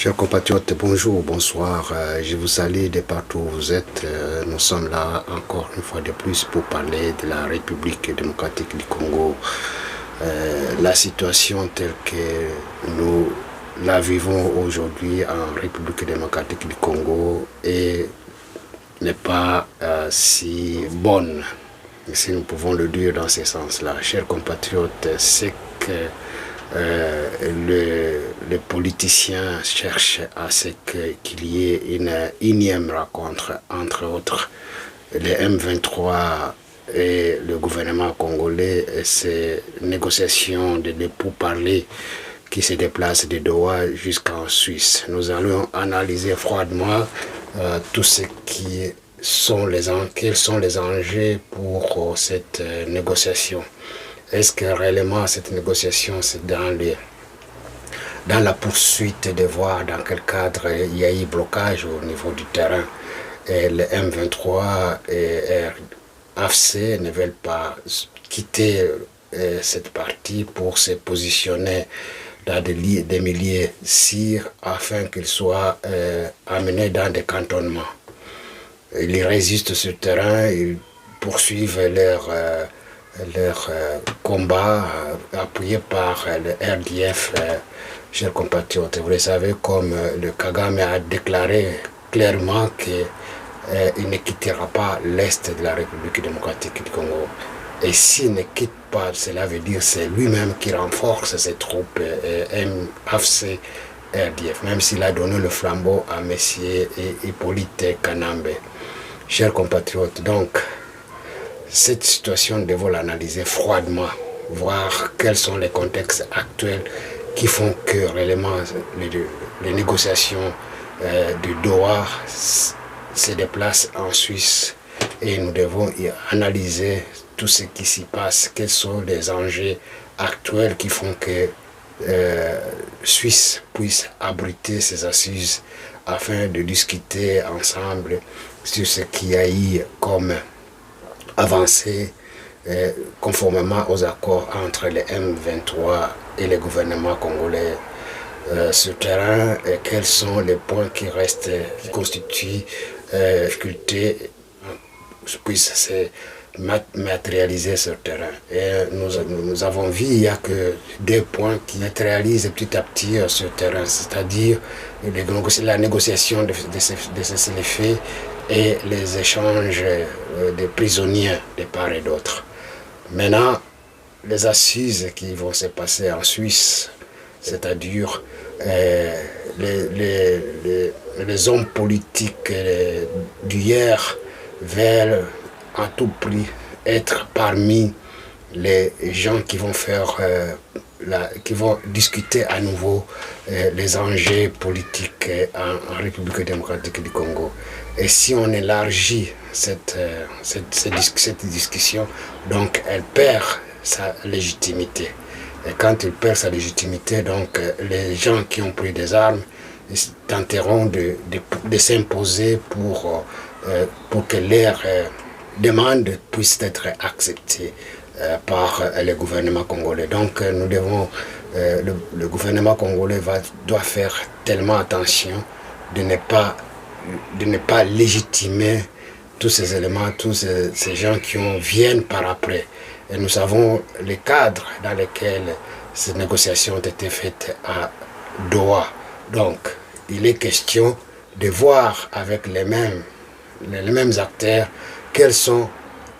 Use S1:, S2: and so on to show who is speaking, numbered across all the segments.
S1: Chers compatriotes, bonjour, bonsoir. Je vous salue de partout où vous êtes. Nous sommes là encore une fois de plus pour parler de la République démocratique du Congo. La situation telle que nous la vivons aujourd'hui en République démocratique du Congo n'est pas si bonne, si nous pouvons le dire dans ce sens-là. Chers compatriotes, c'est que les politiciens cherchent à ce qu'il y ait une énième rencontre entre autres les M23 et le gouvernement congolais et ces négociations de pourparlers qui se déplacent de Doha jusqu'en Suisse. Nous allons analyser froidement tout ce qui sont quels sont les enjeux pour cette négociation. Est-ce que réellement cette négociation, c'est dans la poursuite de voir dans quel cadre il y a eu blocage au niveau du terrain et le M23 et AFC ne veulent pas quitter cette partie pour se positionner dans des milliers CIR afin qu'ils soient amenés dans des cantonnements. Ils résistent sur le terrain, ils poursuivent leur combat appuyé par le RDF, chers compatriotes. Vous le savez, comme le Kagame a déclaré clairement qu'il ne quittera pas l'Est de la République démocratique du Congo. Et s'il ne quitte pas, cela veut dire que c'est lui-même qui renforce ses troupes AFC RDF, même s'il a donné le flambeau à Messier et Hippolyte Kanambe. Chers compatriotes, donc, cette situation, nous devons l'analyser froidement, voir quels sont les contextes actuels qui font que réellement les négociations de Doha se déplacent en Suisse et nous devons y analyser tout ce qui s'y passe, quels sont les enjeux actuels qui font que Suisse puisse abriter ces assises afin de discuter ensemble sur ce qu'il y a eu comme avancée conformément aux accords entre les M23 et le gouvernement congolais sur terrain et quels sont les points qui restent, qui constituent difficulté puissent se matérialiser sur terrain. Et nous avons vu il n'y a que deux points qui matérialisent petit à petit sur terrain, c'est-à-dire la négociation de ces faits et les échanges de prisonniers de part et d'autre. Maintenant, les assises qui vont se passer en Suisse, c'est-à-dire les hommes politiques d'hier veulent à tout prix être parmi les gens qui vont faire qui vont discuter à nouveau les enjeux politiques en République démocratique du Congo. Et si on élargit cette discussion, donc elle perd sa légitimité. Et quand elle perd sa légitimité, donc les gens qui ont pris des armes tenteront de s'imposer pour que leurs demandes puissent être acceptées par le gouvernement congolais. Donc nous devons, le gouvernement congolais doit faire tellement attention de ne pas légitimer tous ces éléments, tous ces gens qui viennent par après. Et nous savons les cadres dans lesquels ces négociations ont été faites à Doha. Donc, il est question de voir avec les mêmes acteurs quelles sont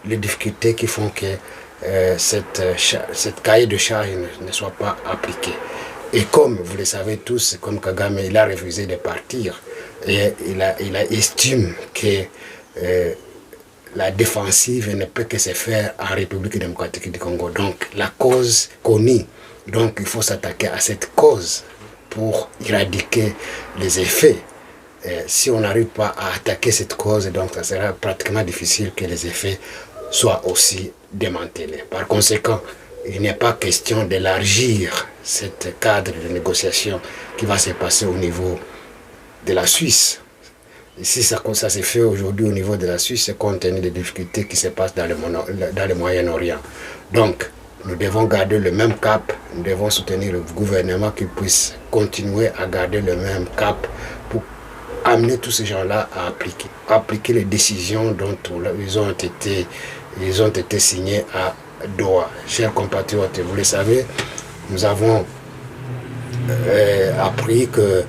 S1: les difficultés qui font que cette cahier de charge ne soit pas appliquée. Et comme vous le savez tous, comme Kagame, il a refusé de partir, et il estime que la défensive ne peut que se faire en République démocratique du Congo. Donc la cause connue, donc il faut s'attaquer à cette cause pour éradiquer les effets. Si on n'arrive pas à attaquer cette cause, donc ça sera pratiquement difficile que les effets soient aussi démantelés. Par conséquent, il n'est pas question d'élargir ce cadre de négociation qui va se passer au niveau de la Suisse. Et si ça se fait aujourd'hui au niveau de la Suisse, c'est compte tenu des difficultés qui se passent dans le Moyen-Orient. Donc, nous devons garder le même cap, nous devons soutenir le gouvernement qui puisse continuer à garder le même cap pour amener tous ces gens-là à appliquer les décisions dont ils ont été signés à Doha. Chers compatriotes, vous le savez, nous avons appris que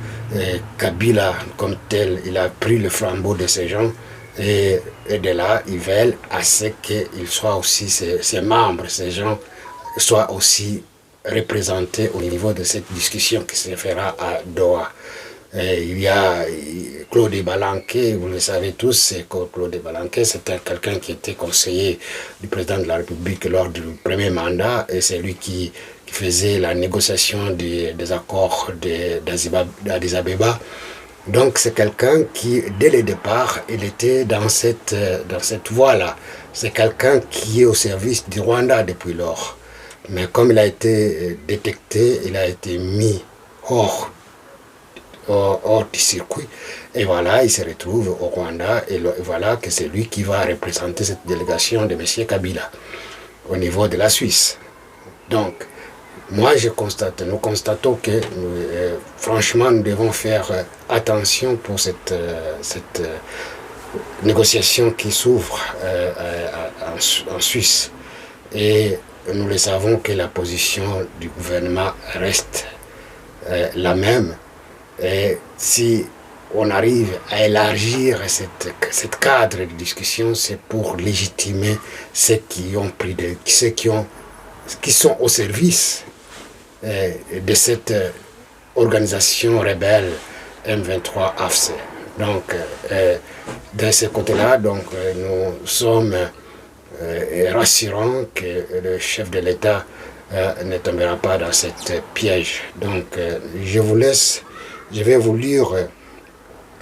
S1: Kabila, comme tel, il a pris le flambeau de ces gens et de là, ils veulent à ce qu'ils soient aussi, ces membres, ces gens, soient aussi représentés au niveau de cette discussion qui se fera à Doha. Il y a Claude Balanquet, vous le savez tous, c'est Claude Balanquet, c'était quelqu'un qui était conseiller du président de la République lors du premier mandat et c'est lui qui faisait la négociation des accords d'Addis Abeba. Donc c'est quelqu'un qui, dès le départ, il était dans cette voie-là. C'est quelqu'un qui est au service du Rwanda depuis lors. Mais comme il a été détecté, il a été mis hors du circuit. Et voilà, il se retrouve au Rwanda. Et voilà que c'est lui qui va représenter cette délégation de M. Kabila au niveau de la Suisse. Donc, moi, nous constatons que, franchement, nous devons faire attention pour cette négociation qui s'ouvre en Suisse. Et nous le savons que la position du gouvernement reste la même. Et si on arrive à élargir cette cadre de discussion, c'est pour légitimer ceux qui sont au service de cette organisation rebelle M23 AFC. Donc, de ce côté-là, nous sommes rassurants que le chef de l'État ne tombera pas dans cette piège. Donc, je vais vous lire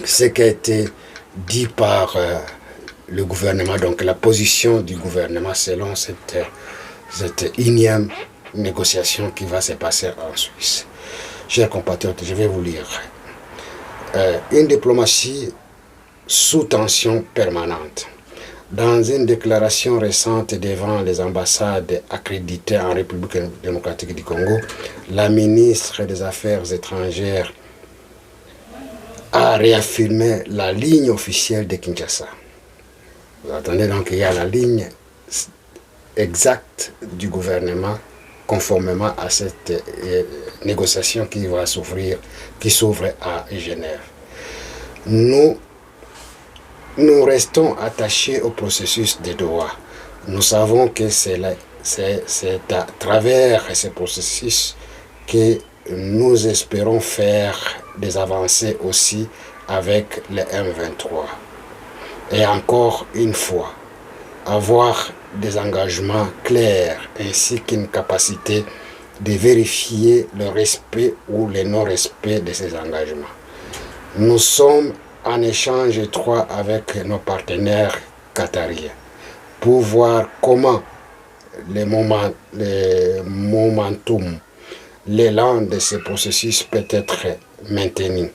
S1: ce qui a été dit par le gouvernement, donc la position du gouvernement selon cette énième négociation qui va se passer en Suisse. Chers compatriotes, je vais vous lire. Une diplomatie sous tension permanente. Dans une déclaration récente devant les ambassades accréditées en République démocratique du Congo, la ministre des Affaires étrangères a réaffirmé la ligne officielle de Kinshasa. Vous entendez donc qu'il y a la ligne exacte du gouvernement conformément à cette négociation qui s'ouvre à Genève. Nous restons attachés au processus de Doha. Nous savons que c'est à travers ce processus que nous espérons faire des avancées aussi avec le M23. Et encore une fois, avoir des engagements clairs ainsi qu'une capacité de vérifier le respect ou le non-respect de ces engagements. Nous sommes en échange étroit avec nos partenaires qatariens pour voir comment le momentum, l'élan de ce processus peut être maintenu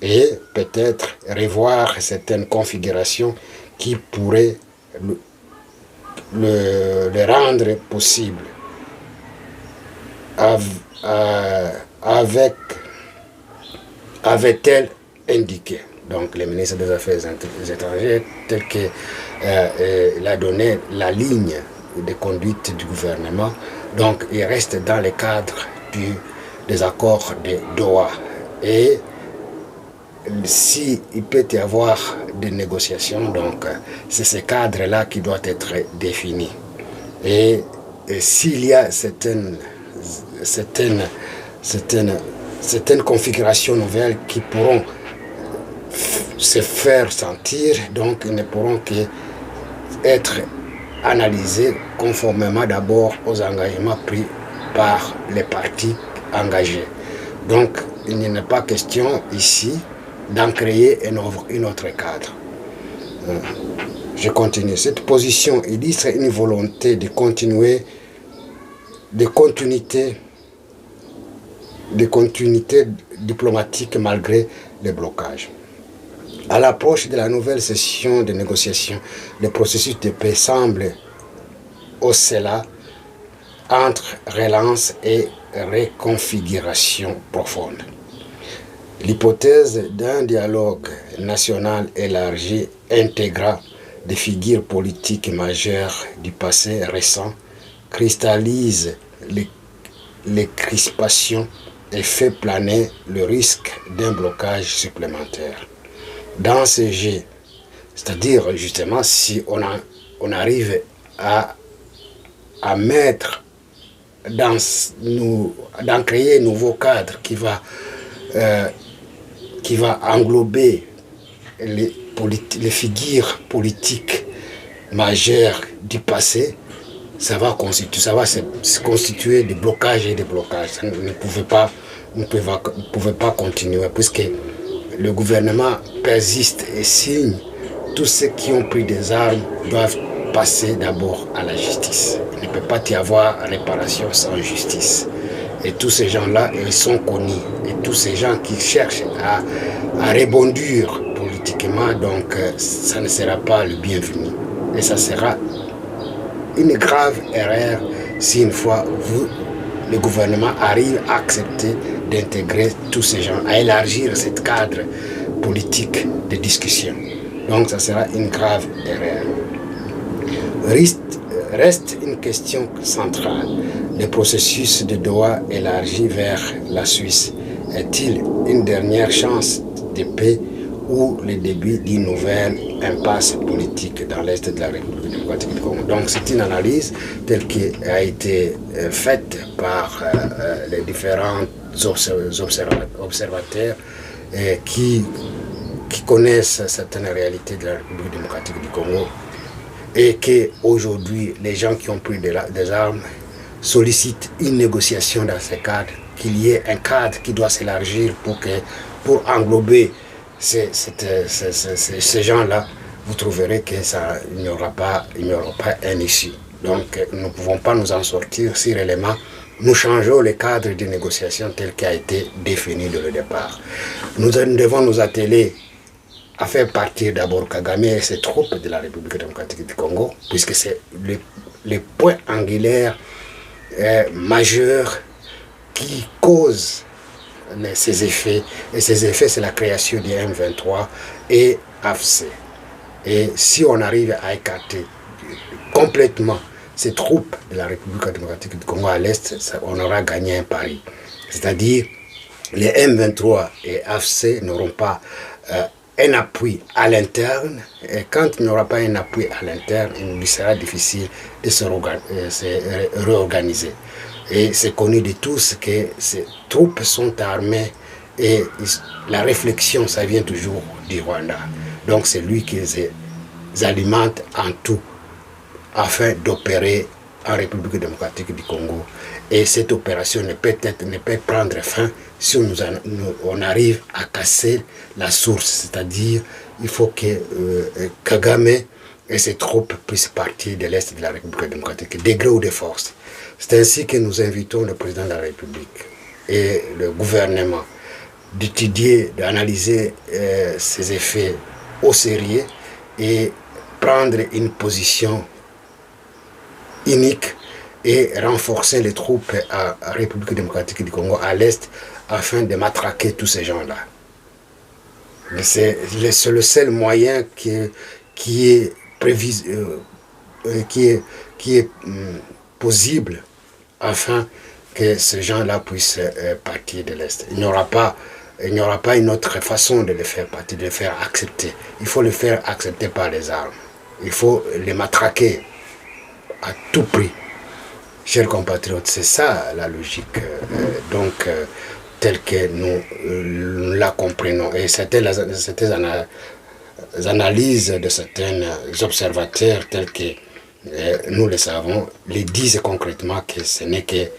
S1: et peut-être revoir certaines configurations qui pourraient le rendre possible avait-elle indiqué. Donc le ministre des Affaires étrangères tel qu'il a donné la ligne de conduite du gouvernement. Donc il reste dans le cadre des accords de Doha. Et s'il peut y avoir des négociations, donc c'est ce cadre-là qui doit être défini. Et s'il y a certaines configurations nouvelles qui pourront se faire sentir, donc ils ne pourront qu'être analysés conformément d'abord aux engagements pris par les partis engagés. Donc il n'est pas question ici d'en créer un autre cadre. Je continue. Cette position illustre une volonté de continuité diplomatique malgré les blocages. À l'approche de la nouvelle session de négociation, le processus de paix semble entre relance et reconfiguration profonde. L'hypothèse d'un dialogue national élargi intégrant des figures politiques majeures du passé récent cristallise les crispations et fait planer le risque d'un blocage supplémentaire. Dans ce jeu, c'est-à-dire justement si on arrive à mettre dans créer un nouveau cadre qui va englober les figures politiques majeures du passé, ça va se constituer des blocages et des blocages. Ça ne pouvait pas continuer puisque le gouvernement persiste et signe. Tous ceux qui ont pris des armes doivent passer d'abord à la justice. Il ne peut pas y avoir réparation sans justice. Et tous ces gens-là, ils sont connus. Et tous ces gens qui cherchent à rebondir politiquement, donc ça ne sera pas le bienvenu. Et ça sera une grave erreur si une fois le gouvernement arrive à accepter d'intégrer tous ces gens, à élargir ce cadre politique de discussion. Donc ça sera une grave erreur. Reste une question centrale. Le processus de Doha élargi vers la Suisse est-il une dernière chance de paix ou le début d'une nouvelle impasse politique dans l'Est de la République démocratique du Congo? Donc c'est une analyse telle qui a été faite par les différents observateurs qui connaissent certaines réalités de la République démocratique du Congo et qu'aujourd'hui les gens qui ont pris des armes sollicitent une négociation dans ce cadre, qu'il y ait un cadre qui doit s'élargir pour englober ces gens-là. Vous trouverez qu'il n'y aura pas un issue. Donc nous ne pouvons pas nous en sortir si réellement nous changeons le cadre de négociation tel qu'il a été défini dès le départ. Nous devons nous atteler à faire partir d'abord Kagame et ses troupes de la République démocratique du Congo, puisque c'est le point angulaire majeur qui cause ces effets. Et ces effets, c'est la création du M23 et AFC. Et si on arrive à écarter complètement ces troupes de la République démocratique du Congo à l'Est, on aura gagné un pari. C'est-à-dire, les M23 et AFC n'auront pas un appui à l'interne, et quand il n'y aura pas un appui à l'interne, il lui sera difficile de se réorganiser. Et c'est connu de tous que ces troupes sont armées et la réflexion, ça vient toujours du Rwanda. Donc c'est lui qui les alimente en tout afin d'opérer en République démocratique du Congo. Et cette opération ne peut prendre fin si on arrive à casser la source, c'est-à-dire il faut que Kagame et ses troupes puissent partir de l'Est de la République démocratique, de gré ou de force. C'est ainsi que nous invitons le président de la République et le gouvernement d'étudier, d'analyser ces effets au sérieux et prendre une position unique et renforcer les troupes à la République démocratique du Congo à l'Est afin de matraquer tous ces gens-là. C'est le seul moyen qui est possible afin que ces gens-là puissent partir de l'Est. Il n'y aura pas une autre façon de les faire partir, de les faire accepter. Il faut les faire accepter par les armes. Il faut les matraquer à tout prix. Chers compatriotes, c'est ça la logique, telle que nous la comprenons. Et c'était les analyses de certains observateurs tels que nous le savons, les disent concrètement que ce n'est que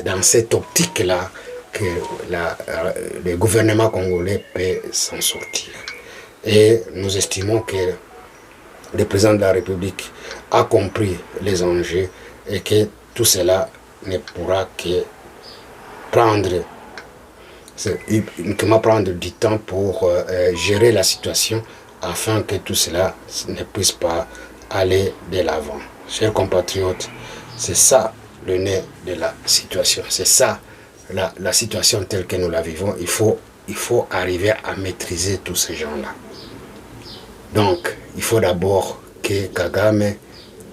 S1: dans cette optique-là que le gouvernement congolais peut s'en sortir. Et nous estimons que le président de la République a compris les enjeux et que tout cela ne pourra que uniquement prendre du temps pour gérer la situation afin que tout cela ne puisse pas aller de l'avant. Chers compatriotes, c'est ça le nez de la situation. C'est ça, la situation telle que nous la vivons. Il faut arriver à maîtriser tous ces gens-là. Donc, il faut d'abord que Kagame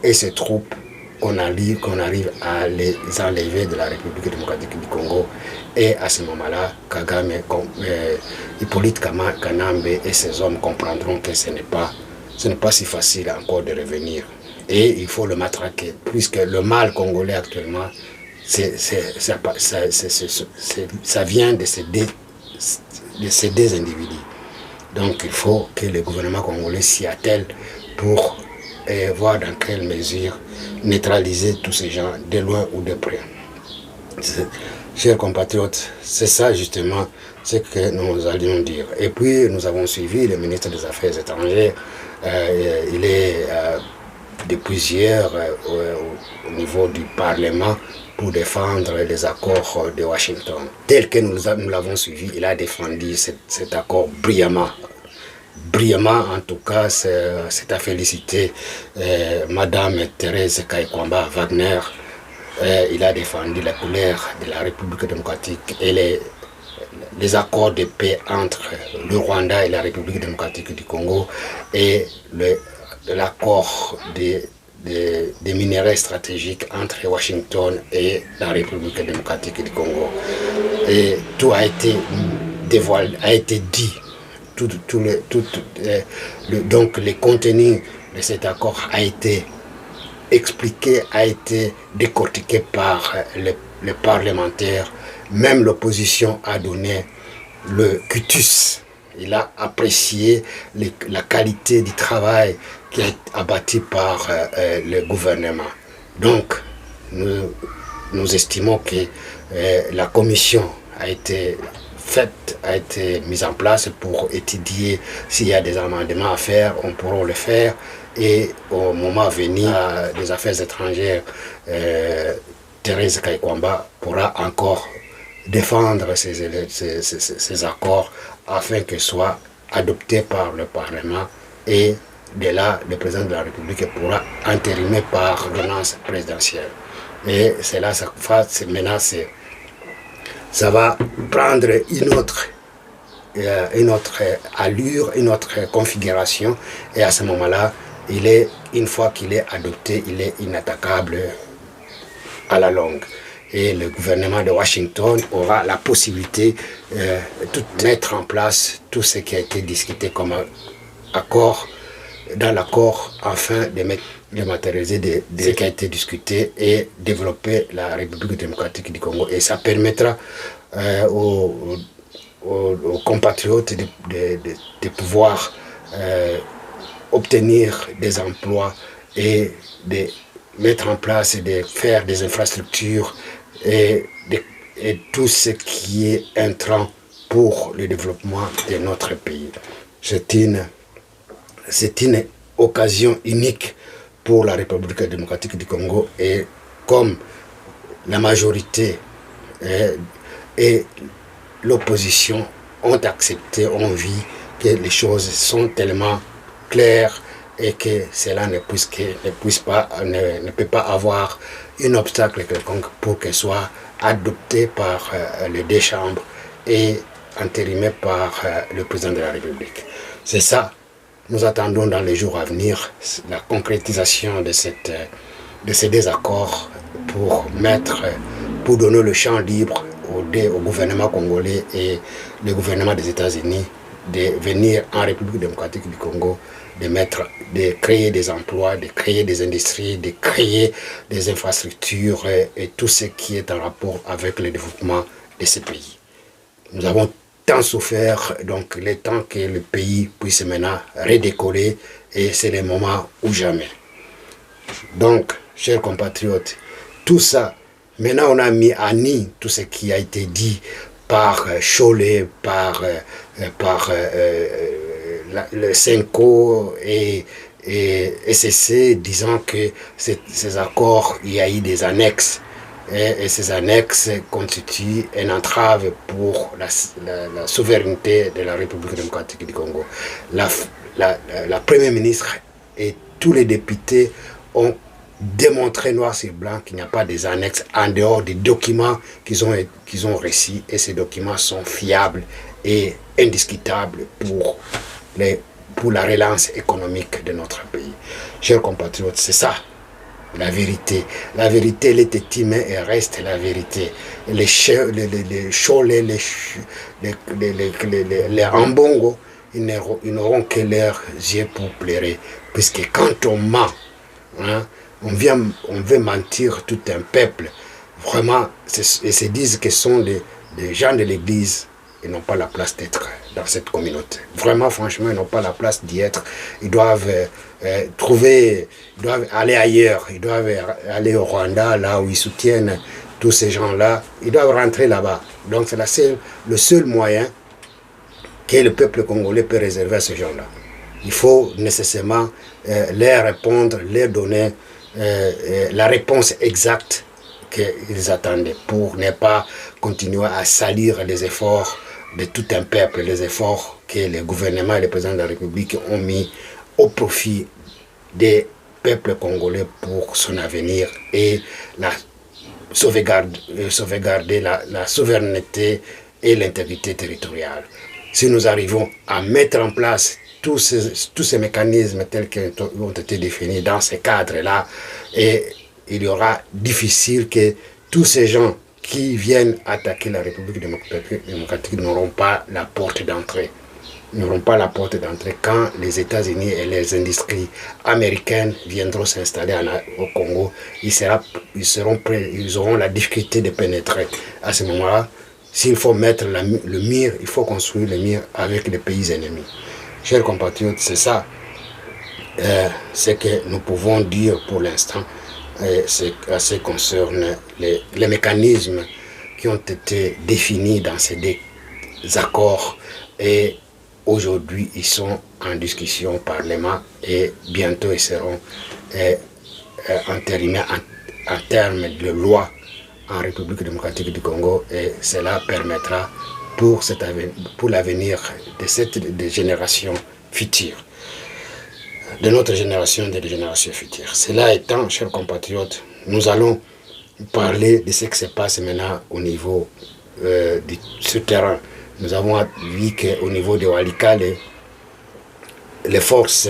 S1: et ses troupes, qu'on arrive à les enlever de la République démocratique du Congo. Et à ce moment-là, Kagame, Hippolyte Kanambe et ses hommes comprendront que ce n'est pas si facile encore de revenir. Et il faut le matraquer, puisque le mal congolais actuellement, ça vient de ces deux individus. Donc il faut que le gouvernement congolais s'y attelle pour voir dans quelle mesure neutraliser tous ces gens de loin ou de près. Chers compatriotes, c'est ça justement ce que nous allions dire. Et puis nous avons suivi le ministre des Affaires étrangères. Il est depuis hier au niveau du Parlement pour défendre les accords de Washington. Tel que nous l'avons suivi, il a défendu cet accord brillamment. Brillamment, en tout cas, c'est à féliciter Madame Thérèse Kaikwamba Wagner. Il a défendu la couleur de la République démocratique et les accords de paix entre le Rwanda et la République démocratique du Congo et l'accord des minéraux stratégiques entre Washington et la République démocratique du Congo. Et tout a été dévoilé, a été dit. Donc le contenu de cet accord a été expliqué, a été décortiqué par les parlementaires. Même l'opposition a donné le cutus. Il a apprécié la qualité du travail qui est abattu par le gouvernement. Donc, nous estimons que la commission a été mise en place pour étudier s'il y a des amendements à faire, on pourra le faire. Et au moment venu, des affaires étrangères, Thérèse Kaikwamba pourra encore défendre ces accords afin qu'ils soient adoptés par le Parlement, et de là, le président de la République pourra entérimer par ordonnance présidentielle. Et c'est là, maintenant, ça va prendre une autre allure, une autre configuration, et à ce moment-là, une fois qu'il est adopté, il est inattaquable à la longue. Et le gouvernement de Washington aura la possibilité de mettre en place tout ce qui a été discuté comme accord, dans l'accord, afin de matérialiser ce qui a été discuté et développer la République démocratique du Congo. Et ça permettra aux compatriotes de pouvoir obtenir des emplois et de mettre en place et de faire des infrastructures et tout ce qui est intrant pour le développement de notre pays. C'est une occasion unique pour la République démocratique du Congo, et comme la majorité et l'opposition ont accepté, ont vu que les choses sont tellement claires et que cela ne peut pas avoir un obstacle quelconque pour qu'elle soit adoptée par les deux chambres et entérimée par le président de la République. C'est ça. Nous attendons dans les jours à venir la concrétisation de ces désaccords pour donner le champ libre au gouvernement congolais et le gouvernement des États-Unis de venir en République démocratique du Congo, de créer des emplois, de créer des industries, de créer des infrastructures et tout ce qui est en rapport avec le développement de ce pays. Nous avons tant souffert, donc il est temps que le pays puisse maintenant redécoller, et c'est le moment ou jamais. Donc, chers compatriotes, tout ça, maintenant on a mis à nu tout ce qui a été dit par Cholet, par le Senko et SCC, disant que ces accords, il y a eu des annexes. Et ces annexes constituent une entrave pour la souveraineté de la République démocratique du Congo. La Première ministre et tous les députés ont démontrer noir sur blanc qu'il n'y a pas des annexes en dehors des documents qu'ils ont reçus, et ces documents sont fiables et indiscutables pour la relance économique de notre pays. Chers compatriotes, c'est ça la vérité. La vérité, elle est intime et reste la vérité. Les cholés, les ambongo, ils n'auront que leurs yeux pour pleurer. Puisque quand on ment, hein, on veut mentir tout un peuple. Vraiment, et se disent que ce sont des gens de l'église. Ils n'ont pas la place d'être dans cette communauté. Vraiment, franchement, ils n'ont pas la place d'y être. Ils doivent ils doivent aller ailleurs. Ils doivent aller au Rwanda, là où ils soutiennent tous ces gens-là. Ils doivent rentrer là-bas. Donc, c'est le seul moyen que le peuple congolais peut réserver à ces gens-là. Il faut nécessairement leur répondre, leur donner la réponse exacte qu'ils attendaient pour ne pas continuer à salir les efforts de tout un peuple, les efforts que le gouvernement et le président de la République ont mis au profit des peuples congolais pour son avenir et sauvegarder la souveraineté et l'intégrité territoriale. Si nous arrivons à mettre en place tous ces mécanismes tels qu'ils ont été définis dans ces cadres-là, et il y aura difficile que tous ces gens qui viennent attaquer la République démocratique n'auront pas la porte d'entrée. N'auront pas la porte d'entrée quand les États-Unis et les industries américaines viendront s'installer au Congo. Ils seront prêts, ils auront la difficulté de pénétrer. À ce moment-là, s'il faut mettre le mur, il faut construire le mur avec les pays ennemis. Chers compatriotes, c'est ça ce que nous pouvons dire pour l'instant. C'est à ce qui concerne les mécanismes qui ont été définis dans ces deux accords, et aujourd'hui ils sont en discussion au Parlement et bientôt ils seront entérinés en termes de loi en République démocratique du Congo, et cela permettra pour l'avenir de générations futures. De notre génération, des générations futures. Cela étant, chers compatriotes, nous allons parler de ce qui se passe maintenant au niveau du terrain. Nous avons vu qu'au niveau de Walikale, les forces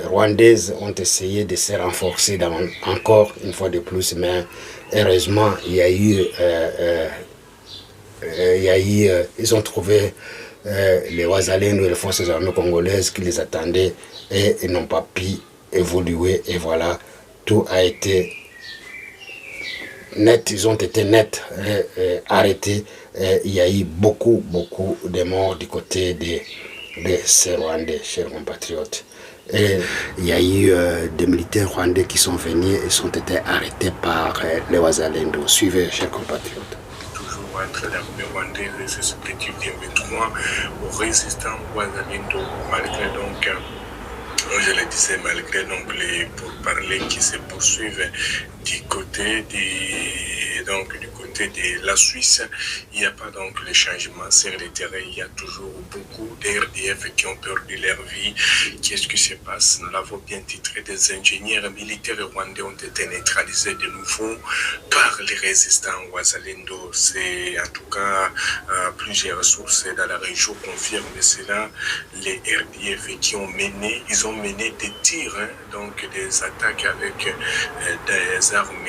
S1: rwandaises ont essayé de se renforcer encore une fois de plus, mais heureusement, ils ont trouvé les Wazalendo et les forces armées congolaises qui les attendaient, et ils n'ont pas pu évoluer, et voilà, tout a été net, ils ont été nets, arrêtés. Il y a eu beaucoup de morts du côté de ces Rwandais, chers compatriotes. Et il y a eu des militaires rwandais qui sont venus et sont été arrêtés par les Wazalendo. Suivez, chers compatriotes.
S2: Entre l'armée rwandaise et ce petit M23 aux résistants Wazalendo, malgré donc, je le disais, malgré donc les pourparlers qui se poursuivent du côté de la Suisse, il n'y a pas donc les changements sur le terrain. Il y a toujours beaucoup d'RDF qui ont perdu leur vie. Qu'est-ce qui se passe? Nous l'avons bien titré, des ingénieurs militaires rwandais ont été neutralisés de nouveau par les résistants Wazalendo. C'est en tout cas plusieurs sources dans la région confirment cela. Les RDF qui ont mené, ils ont mené des tirs, donc des attaques avec des armes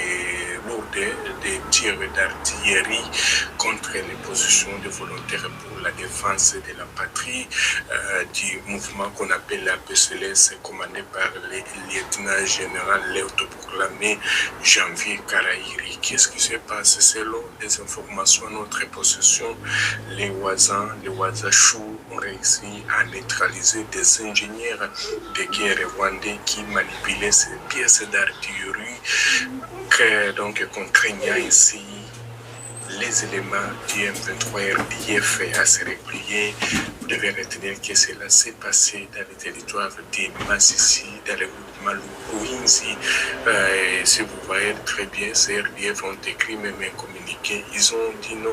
S2: lourdes, des tirs d'artillerie contre les positions de volontaires pour la défense de la patrie du mouvement qu'on appelle la PCLS, commandé par le lieutenant-général l'autoproclamé Janvier Karahiri. Qu'est-ce qui se passe? Selon des informations à notre possession, les Wazachou ont réussi à neutraliser des ingénieurs de guerre rwandais qui manipulaient ces pièces d'artillerie, donc contraignant ici les éléments du M23 RDF à se replier. Vous devez retenir que cela s'est passé dans le territoire de Massissi, dans le groupement Louinzi. Si vous voyez très bien, ces RDF ont écrit même un communiqué. Ils ont dit non,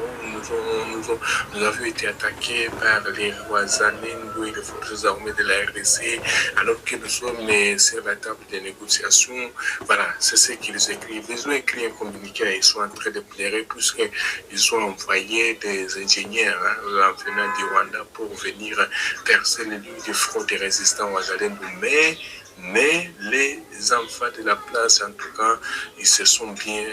S2: nous avons été attaqués par les Wazalendo et les forces armées de la RDC, alors que nous sommes sur la table des négociations. Voilà, c'est ce qu'ils écrivent. Ils ont écrit un communiqué, ils sont en train de pleurer puisqu'ils ont envoyé des ingénieurs en venant du Rwanda pour venir percer les lignes de front des résistants Wazalendo. Mais les enfants de la place, en tout cas, ils se sont bien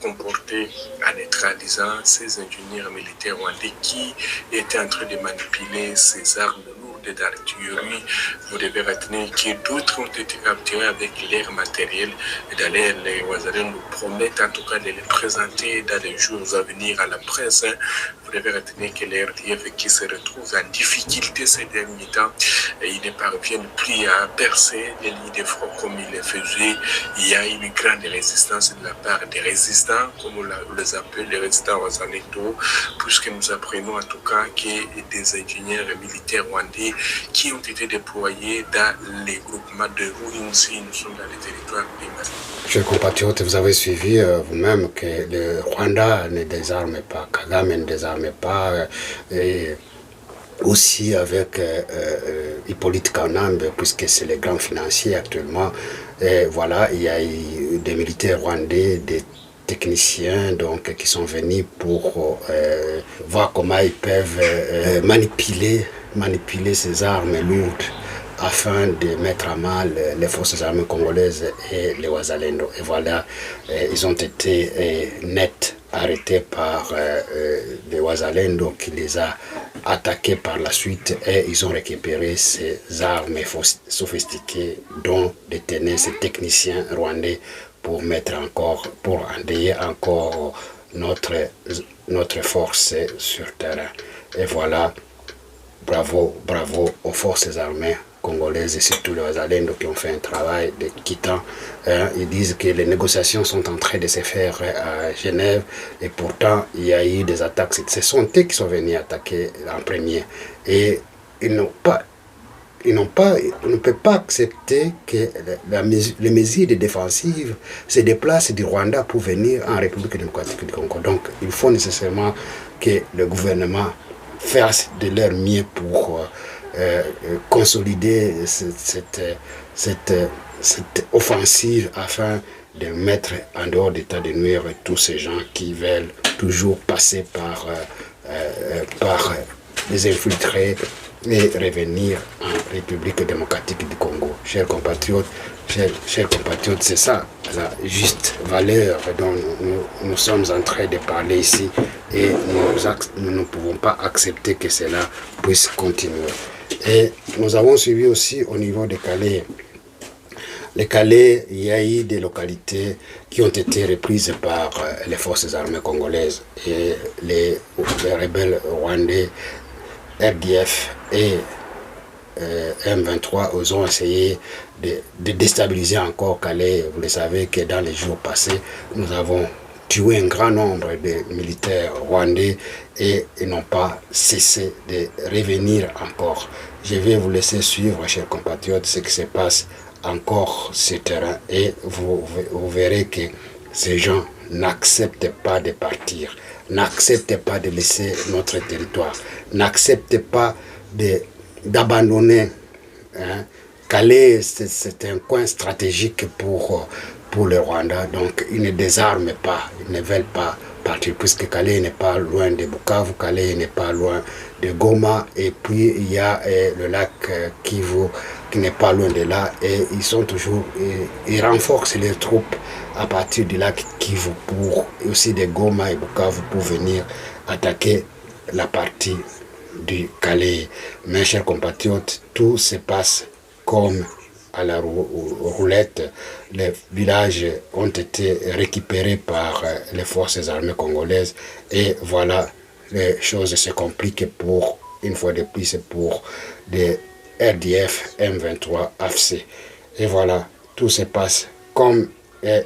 S2: comportés en neutralisant ces ingénieurs militaires rwandais qui étaient en train de manipuler ces armes lourdes d'artillerie. Vous devez retenir que d'autres ont été capturés avec leur matériel. Et d'ailleurs, les Wazalendo nous promettent en tout cas de les présenter dans les jours à venir à la presse. Vous devez retenir que les RDF qui se retrouvent en difficulté ces derniers temps, ils ne parviennent plus à percer les lignes de front comme ils le faisaient. Il y a une grande résistance de la part des résistants, comme on les appelle, les résistants Wazalendo, puisque nous apprenons en tout cas que des ingénieurs militaires rwandais qui ont été déployés dans les groupements de Rouinsi, nous sommes dans les territoires de Mali.
S1: Chers compatriotes, vous avez suivi vous-même que le Rwanda ne désarme pas, Kagame ne désarme pas, et aussi avec Hippolyte Kanambe, puisque c'est le grand financier actuellement. Et voilà, il y a eu des militaires rwandais, des techniciens qui sont venus pour voir comment ils peuvent manipuler ces armes lourdes afin de mettre à mal les forces armées congolaises et les Wazalendo. Et voilà, ils ont été net arrêtés par les Wazalendo qui les a attaqués par la suite, et ils ont récupéré ces armes sophistiquées dont détenaient ces techniciens rwandais pour endeuiller encore notre force sur terrain. Et voilà, bravo aux forces armées congolaises et surtout les Wazalendo qui ont fait un travail de titan. Ils disent que les négociations sont en train de se faire à Genève, et pourtant il y a eu des attaques. Ce sont eux qui sont venus attaquer en premier, et on ne peut pas accepter que les mesures défensives se déplacent du Rwanda pour venir en République démocratique du Congo. Donc il faut nécessairement que le gouvernement fasse de leur mieux pour consolider cette offensive afin de mettre en dehors d'état de nuire tous ces gens qui veulent toujours passer par les infiltrés et revenir en République démocratique du Congo. Chers compatriotes, c'est ça la juste valeur dont nous sommes en train de parler ici, et nous ne pouvons pas accepter que cela puisse continuer. Et nous avons suivi aussi au niveau de Calais. Les Calais, il y a eu des localités qui ont été reprises par les forces armées congolaises, et les rebelles rwandais, RDF et M23 ont essayé de déstabiliser encore Calais. Vous le savez que dans les jours passés, nous avons tué un grand nombre de militaires rwandais, et ils n'ont pas cessé de revenir encore. Je vais vous laisser suivre, chers compatriotes, ce qui se passe encore sur ce terrain, et vous verrez que ces gens n'acceptent pas de partir, n'acceptent pas de laisser notre territoire, n'acceptent pas d'abandonner. Calais, c'est un coin stratégique pour le Rwanda, donc ils ne désarment pas, ils ne veulent pas partir, puisque Calais n'est pas loin de Bukavu, Calais n'est pas loin de Goma, et puis il y a le lac Kivu qui n'est pas loin de là, et ils renforcent les troupes à partir du lac Kivu aussi de Goma et Bukavu pour venir attaquer la partie du Calais. Mes chers compatriotes, tout se passe comme à la roulette. Les villages ont été récupérés par les forces armées congolaises, et voilà, les choses se compliquent une fois de plus pour les RDF M23 AFC. Et voilà, tout se passe comme je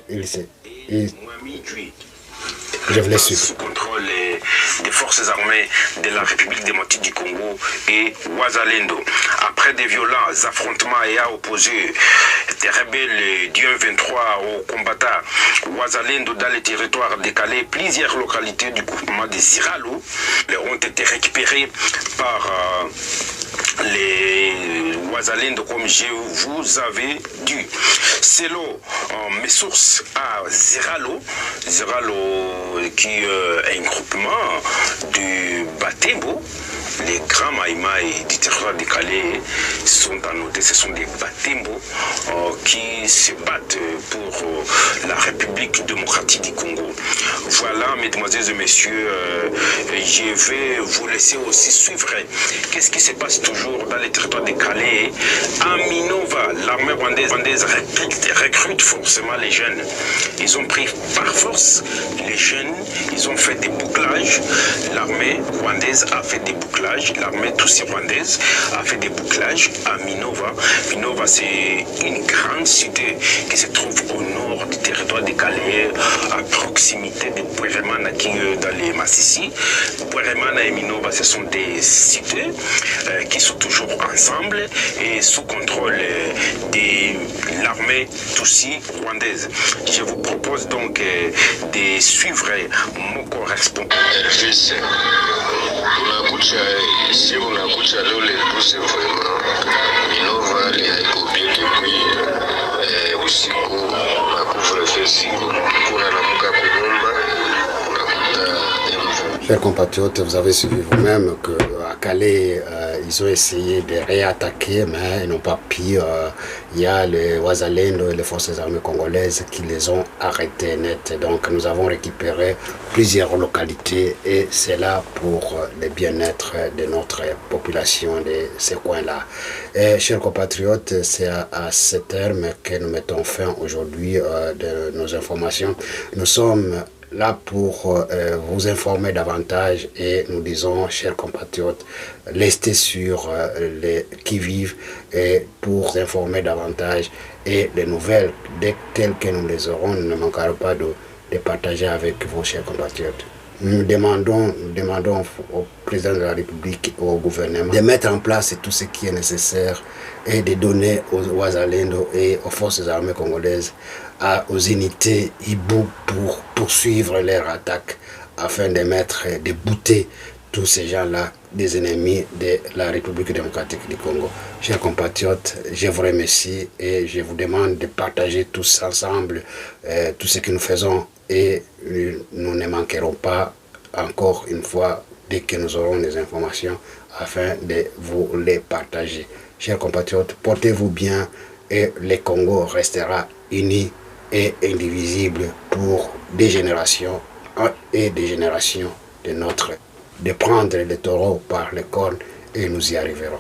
S1: vous laisse suivre.
S3: forces armées de la République démocratique du Congo et Wazalendo. Après des violents affrontements ayant opposé des rebelles du 23 aux combattants Wazalendo dans les territoires décalés, plusieurs localités du groupement de Ziralo ont été récupérées par les Wazalendo, comme je vous avais dit. Selon mes sources à Ziralo qui est un groupement du Batembo, les grands maïmaï du territoire décalé sont annotés, ce sont des Batembo qui se battent pour la République démocratique du Congo. Voilà, mesdemoiselles et messieurs, je vais vous laisser aussi suivre qu'est-ce qui se passe toujours dans les territoires décalés. À Minova, l'armée rwandaise recrute forcément les jeunes. Ils ont pris par force les jeunes, ils ont fait des bouclages. L'armée rwandaise a fait des bouclages, l'armée Tutsi rwandaise a fait des bouclages à Minova. Minova, c'est une grande cité qui se trouve au nord du territoire décalé, à proximité de Bweremana qui est dans les Massissi. Bweremana et Minova, ce sont des cités qui sont toujours ensemble et sous contrôle de l'armée Tutsi rwandaise. Je vous propose donc de suivre mon correspondant.
S4: Elvis, si unakucha leo Tusi vraiment Minova haiko bien depuis usiku na couvre-feu siku kuna namuka kunyumba unakuta.
S1: Chers compatriotes, vous avez suivi vous-même qu'à Calais, ils ont essayé de réattaquer, mais ils n'ont pas pu. Il y a les Wazalendo et les forces armées congolaises qui les ont arrêtés net. Donc nous avons récupéré plusieurs localités et c'est là pour le bien-être de notre population de ces coins-là. Chers compatriotes, c'est à ce terme que nous mettons fin aujourd'hui de nos informations. Nous sommes là pour vous informer davantage et nous disons, chers compatriotes, restez sur les qui-vive et pour vous informer davantage et les nouvelles, dès telles que nous les aurons, nous ne manquerons pas de partager avec vous, chers compatriotes. Nous demandons au président de la République et au gouvernement de mettre en place tout ce qui est nécessaire et de donner aux Wazalendo et aux forces armées congolaises, aux unités Ibu pour poursuivre leur attaque afin de bouter tous ces gens-là des ennemis de la République démocratique du Congo. Chers compatriotes, je vous remercie et je vous demande de partager tous ensemble tout ce que nous faisons et nous ne manquerons pas encore une fois dès que nous aurons des informations afin de vous les partager. Chers compatriotes, portez-vous bien et le Congo restera uni et indivisible pour des générations et des générations de prendre le taureau par les cornes et nous y arriverons.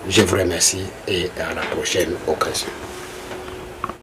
S1: Je vous remercie et à la prochaine occasion.